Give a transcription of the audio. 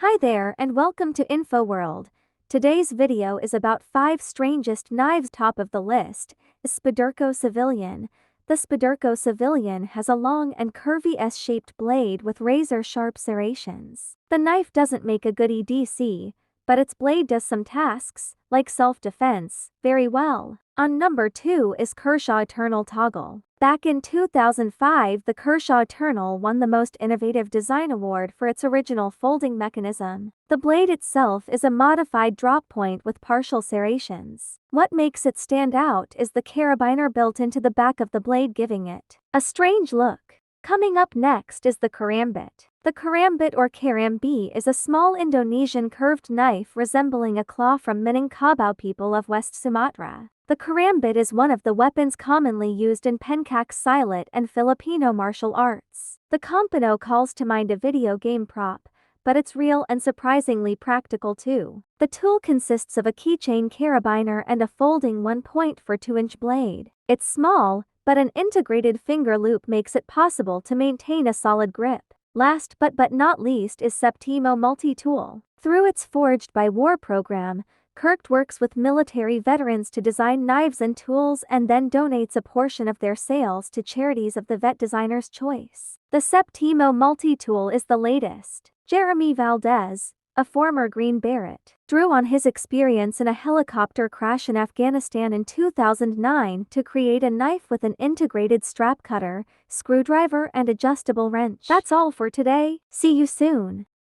Hi there and welcome to InfoWorld. Today's video is about 5 strangest knives. Top of the list is Spyderco Civilian. The Spyderco Civilian has a long and curvy S-shaped blade with razor-sharp serrations. The knife doesn't make a good EDC, but its blade does some tasks, like self-defense, very well. On number 2 is Kershaw Eternal Toggle. Back in 2005, the Kershaw Eternal won the Most Innovative Design Award for its original folding mechanism. The blade itself is a modified drop point with partial serrations. What makes it stand out is the carabiner built into the back of the blade, giving it a strange look. Coming up next is the Karambit. The Karambit or Karambit is a small Indonesian curved knife resembling a claw from Minangkabau people of West Sumatra. The Karambit is one of the weapons commonly used in Pencak Silat and Filipino martial arts. The Compano calls to mind a video game prop, but it's real and surprisingly practical too. The tool consists of a keychain carabiner and a folding 1.42-inch blade. It's small, but an integrated finger loop makes it possible to maintain a solid grip. Last but not least is Septimo Multitool. Through its Forged by War program, Kirkt works with military veterans to design knives and tools and then donates a portion of their sales to charities of the vet designer's choice. The Septimo Multitool is the latest. Jeremy Valdez, a former Green Beret, drew on his experience in a helicopter crash in Afghanistan in 2009 to create a knife with an integrated strap cutter, screwdriver and adjustable wrench. That's all for today. See you soon.